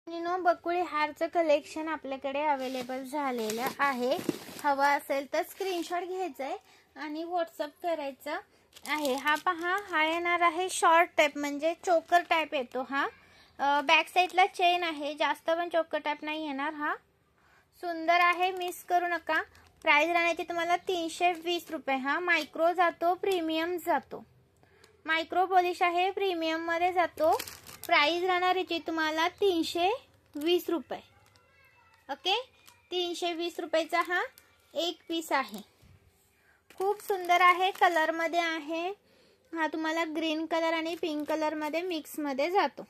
बकुळी हारचं collection आपल्याकडे available झालेलं आहे। हवा असेल तर स्क्रीनशॉट घ्यायचा आहे आणि व्हॉट्सअप करायचा आहे। हा पहा, हा येणार आहे शॉर्ट टाइप, म्हणजे चोकर टाइप येतो हा। बॅक साइडला चेन आहे, जास्त पण चोकर टाइप नाही येणार। हा सुंदर आहे, मिस करू नका। प्राइस राहण्याची तुम्हाला 320 रुपये। हा मायक्रो जातो, प्रीमियम जातो। मायक्रो पॉलिश आहे, प्रीमियम मध्ये जातो। प्राइस राहणार याची तुम्हाला 320 रुपये। ओके, 320 रुपयाचा हा एक पीस आहे। खूप सुंदर आहे, कलर मध्ये आहे हा। तुम्हाला ग्रीन कलर आणि पिंक कलर मध्ये मिक्स मध्ये जातो।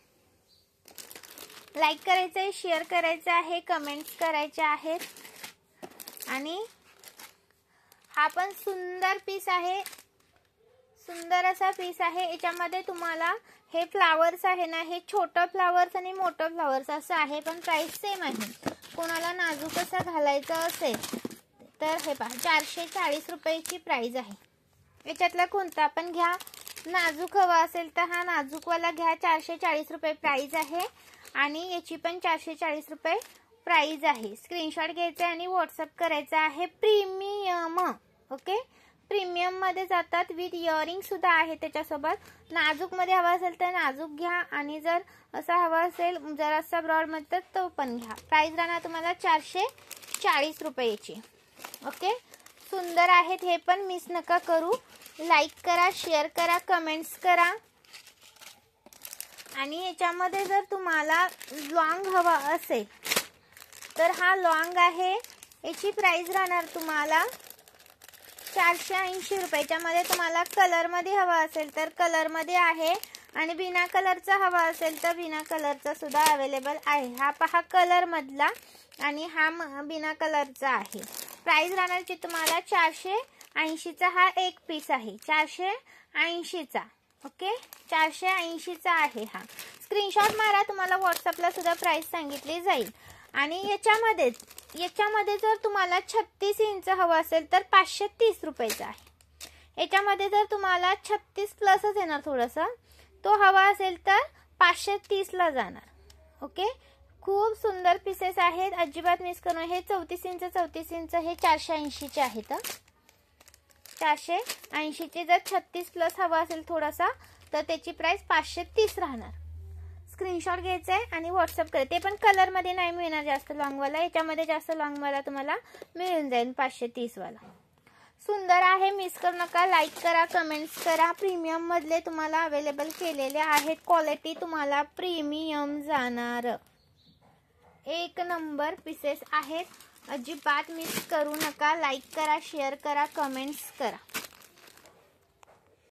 लाईक करायचं आहे, शेअर करायचं आहे, कमेंट्स करायचे आहेत। आणि हा पण सुंदर पीस आहे, सुंदर असा पीस आहे। याच्यामध्ये तुम्हाला हे फ्लावर्स आहे ना, हे छोटं फ्लावर्स आणि मोठं फ्लावर्स असं आहे, पण प्राइस सेम आहे। कोणाला नाजूक असा घालायचा असेल तर हे पहा, 440 रुपयाची प्राइस आहे। याच्यातला कोणता पण घ्या। नाजूक हवा असेल तर हा नाजूकवाला घ्या, 440 रुपये प्राइस आहे। आणि याची पण 440 रुपये प्राइस आहे। स्क्रीनशॉट घ्यायचा आणि व्हॉट्सअप करायचा आहे। प्रीमियम, ओके, प्रीमियम मध्ये जातात, विथ इयरिंग सुद्धा आहे त्याच्यासोबत। नाजूक मध्ये हवा असेल तर नाजूक घ्या, आणि जर असा हवा असेल जरासा ब्रॉड मध्ये तर तो पण घ्या। प्राइस राहणार तुम्हाला 440 रुपयाची। ओके, सुंदर आहेत हे पण, मिस नका करू। लाईक करा, शेअर करा, कमेंट्स करा। आणि याच्यामध्ये जर तुम्हाला लॉंग हवा असेल तर हा लॉंग आहे। याची प्राइस राहणार तुम्हाला 480 रुपये। याच्यामध्ये तुम्हाला कलर मध्ये हवा असेल तर कलर मध्ये आहे, आणि बिना कलरचा हवा असेल तर बिना कलरचा सुद्धा अवेलेबल आहे। हा पहा कलर मधला, आणि हा बिना कलरचा आहे। प्राइस राहण्याची तुम्हाला 480 चा हा एक पीस आहे, 480 चा। ओके, 480 चा आहे हा। स्क्रीनशॉट मारा, तुम्हाला व्हॉट्सअपला सुद्धा प्राइस सांगितली जाईल। आणि याच्यामध्ये जर तुम्हाला 36 इंच हवा असेल तर 530 रुपयाचा आहे। याच्यामध्ये जर तुम्हाला 36 प्लसच येणार थोडंसं, तो हवा असेल तर 530 ला जाणार। ओके, खूप सुंदर पीसेस आहेत, अजिबात मिस करू नये। हे 34 इंच हे 480 चे आहेत। 480 चे जर 36 प्लस हवा असेल थोडासा तर त्याची प्राइस 530 राहणार। स्क्रीनशॉट घ्यायचा आहे आणि व्हॉट्सअप करा। ते पण कलर मध्ये नाही मिळणार जास्त लॉंग वाला, याच्यामध्ये जास्त लॉंग वाला तुम्हाला मिळून जाईल 530 वाला। सुंदर आहे, मिस करू नका। लाईक करा, कमेंट्स करा। प्रीमियम मधले तुम्हाला अवेलेबल केलेले आहेत। क्वालिटी तुम्हाला प्रीमियम जाणार। एक नंबर पीसेस आहेत, अजिबात मिस करू नका। लाईक करा, शेअर करा, कमेंट्स करा।